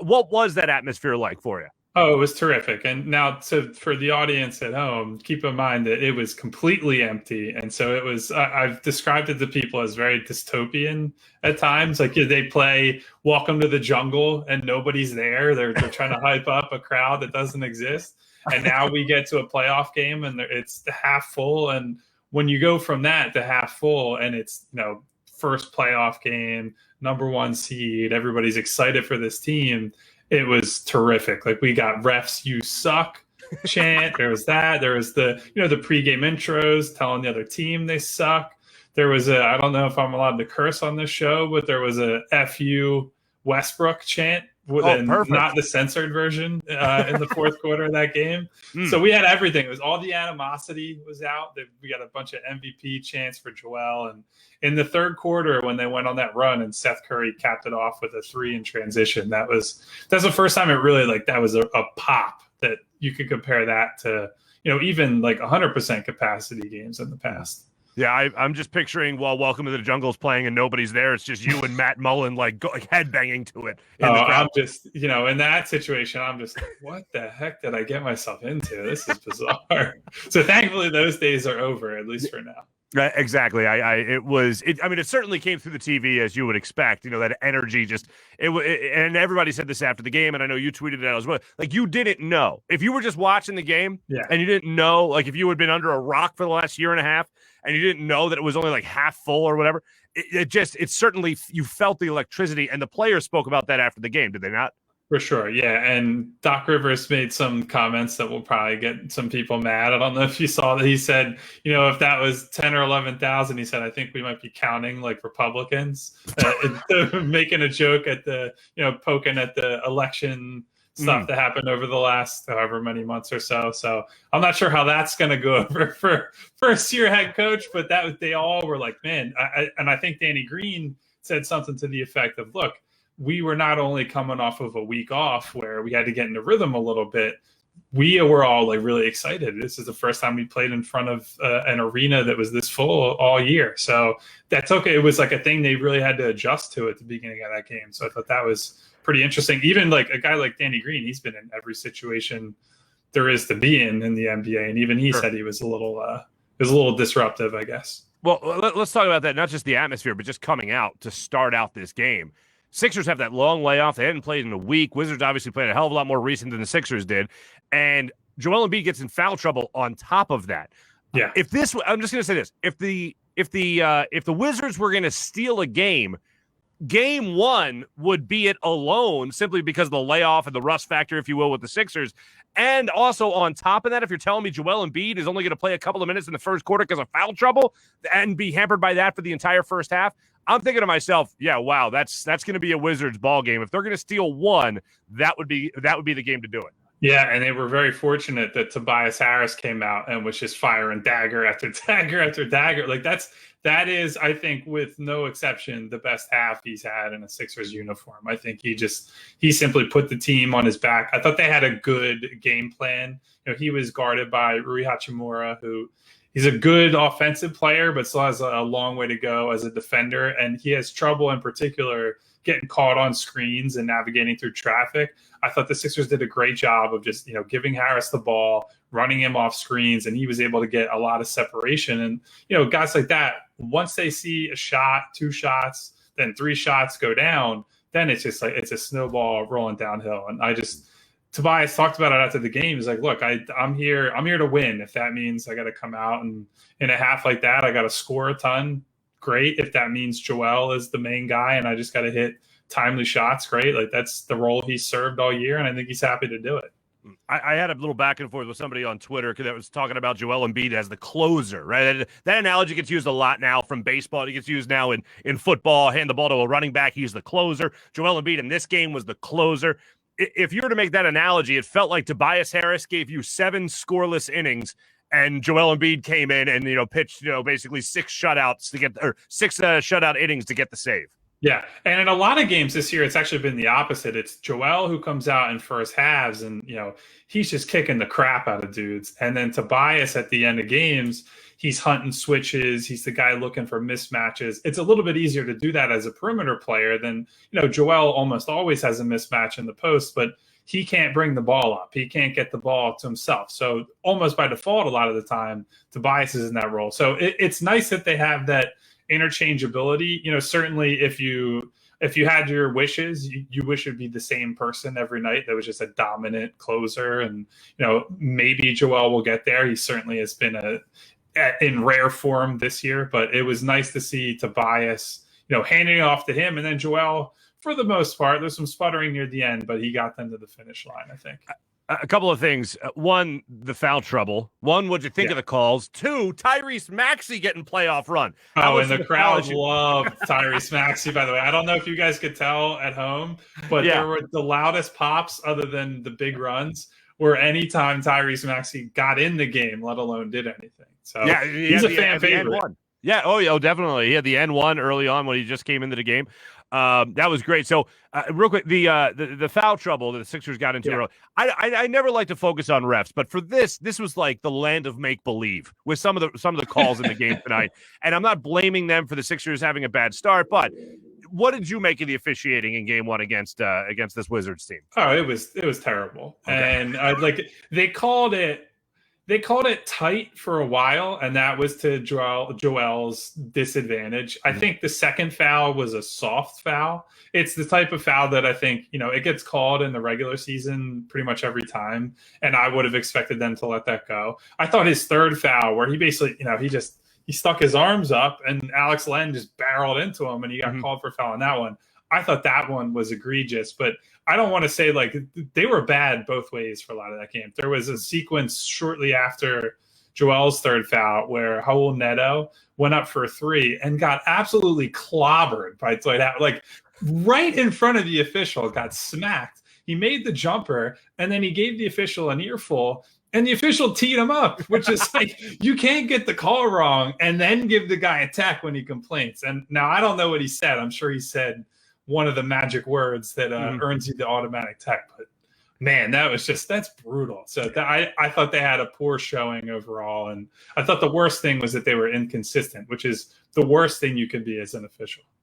What was that atmosphere like for you? Oh, it was terrific. And now for the audience at home, keep in mind that it was completely empty. And so it was, I've described it to people as very dystopian at times. Like they play Welcome to the Jungle and nobody's there. They're trying to hype up a crowd that doesn't exist. And now we get to a playoff game and it's half full. And when you go from that to half full and it's, first playoff game, number one seed, everybody's excited for this team. It was terrific. Like we got refs, you suck chant. There was that. There was the pregame intros telling the other team they suck. There was I don't know if I'm allowed to curse on this show, but there was a FU Westbrook chant. Not the censored version in the fourth quarter of that game. So we had everything. It was all the animosity was out. We got a bunch of MVP chants for Joel. And in the third quarter, when they went on that run and Seth Curry capped it off with a 3 in transition, that's the first time it really that was a pop that you could compare that to, even 100% capacity games in the past. Yeah, I'm just picturing while Welcome to the Jungle's playing and nobody's there, it's just you and Matt Mullen headbanging to it. I'm just, in that situation, I'm just like, what the heck did I get myself into? This is bizarre. So thankfully those days are over, at least for now. Exactly. It certainly came through the TV as you would expect, that energy and everybody said this after the game. And I know you tweeted it out as well. Like you didn't know if you were just watching the game and you didn't know, like if you had been under a rock for the last year and a half and you didn't know that it was only half full or whatever, it certainly, you felt the electricity and the players spoke about that after the game. Did they not? For sure, yeah. And Doc Rivers made some comments that will probably get some people mad. I don't know if you saw that. He said, if that was 10 or 11,000, he said, I think we might be counting like Republicans, making a joke at the, poking at the election stuff that happened over the last however many months or so. So I'm not sure how that's going to go over for first-year head coach, but they all were like, man. I think Danny Green said something to the effect of, look, we were not only coming off of a week off where we had to get into rhythm a little bit, we were all really excited. This is the first time we played in front of an arena that was this full all year. So that's okay. It was a thing they really had to adjust to at the beginning of that game. So I thought that was pretty interesting. Even a guy like Danny Green, he's been in every situation there is to be in the NBA. And even he said he was a little disruptive, I guess. Well, let's talk about that. Not just the atmosphere, but just coming out to start out this game. Sixers have that long layoff. They hadn't played in a week. Wizards obviously played a hell of a lot more recent than the Sixers did. And Joel Embiid gets in foul trouble on top of that. Yeah. I'm just going to say this. If the Wizards were going to steal a game one would be it alone simply because of the layoff and the rust factor, if you will, with the Sixers. And also on top of that, if you're telling me Joel Embiid is only going to play a couple of minutes in the first quarter because of foul trouble and be hampered by that for the entire first half, I'm thinking to myself, yeah, wow, that's going to be a Wizards ball game. If they're going to steal one, that would be the game to do it. Yeah, and they were very fortunate that Tobias Harris came out and was just firing dagger after dagger after dagger. That is, I think, with no exception, the best half he's had in a Sixers uniform. I think he simply put the team on his back. I thought they had a good game plan. He was guarded by Rui Hachimura, who he's a good offensive player, but still has a long way to go as a defender. And he has trouble in particular getting caught on screens and navigating through traffic. I thought the Sixers did a great job of just, giving Harris the ball, running him off screens, and he was able to get a lot of separation. And, guys like that, once they see a shot, 2 shots, then 3 shots go down, then it's just it's a snowball rolling downhill. And Tobias talked about it after the game. He's like, look, I'm here to win. If that means I got to come out and in a half like that, I got to score a ton, great. If that means Joel is the main guy and I just got to hit timely shots, great. That's the role he's served all year, and I think he's happy to do it. I had a little back and forth with somebody on Twitter that was talking about Joel Embiid as the closer, right? That analogy gets used a lot now from baseball. It gets used now in football. Hand the ball to a running back, he's the closer. Joel Embiid in this game was the closer. If you were to make that analogy, it felt like Tobias Harris gave you 7 scoreless innings, and Joel Embiid came in and pitched basically 6 shutouts to get 6 shutout innings to get the save. Yeah, and in a lot of games this year, it's actually been the opposite. It's Joel who comes out in first halves, and he's just kicking the crap out of dudes. And then Tobias at the end of games, he's hunting switches. He's the guy looking for mismatches. It's a little bit easier to do that as a perimeter player than, Joel almost always has a mismatch in the post, but he can't bring the ball up. He can't get the ball to himself. So almost by default, a lot of the time, Tobias is in that role. So it's nice that they have that interchangeability. Certainly if you had your wishes, you wish it would be the same person every night that was just a dominant closer. And, maybe Joel will get there. He certainly has been in rare form this year, but it was nice to see Tobias, handing it off to him. And then Joel, for the most part, there's some sputtering near the end, but he got them to the finish line, I think. A couple of things. One, the foul trouble. One, what'd you think of the calls? Two, Tyrese Maxey getting playoff run. And the crowd loved Tyrese Maxey, by the way. I don't know if you guys could tell at home, but there were the loudest pops other than the big runs were anytime Tyrese Maxey got in the game, let alone did anything. So he's a fan favorite. Yeah, definitely. He had the N1 early on when he just came into the game. That was great. So, real quick, the foul trouble that the Sixers got into early. I never like to focus on refs, but for this was like the land of make believe with some of the calls in the game tonight. And I'm not blaming them for the Sixers having a bad start, but what did you make of the officiating in Game 1 against this Wizards team? Oh, it was terrible, and they called it. They called it tight for a while, and that was to Joel's disadvantage. I think the second foul was a soft foul. It's the type of foul that I think, it gets called in the regular season pretty much every time, and I would have expected them to let that go. I thought his third foul, where he basically, he stuck his arms up, and Alex Len just barreled into him, and he got called for foul on that one. I thought that one was egregious, but I don't want to say they were bad both ways for a lot of that game. There was a sequence shortly after Joel's third foul where Raul Neto went up for a three and got absolutely clobbered by Dwight Howard, right in front of the official, got smacked. He made the jumper, and then he gave the official an earful, and the official teed him up, which is you can't get the call wrong and then give the guy a tech when he complains. And now I don't know what he said. I'm sure he said one of the magic words that earns you the automatic tech, but man, that's brutal. So I thought they had a poor showing overall. And I thought the worst thing was that they were inconsistent, which is the worst thing you could be as an official.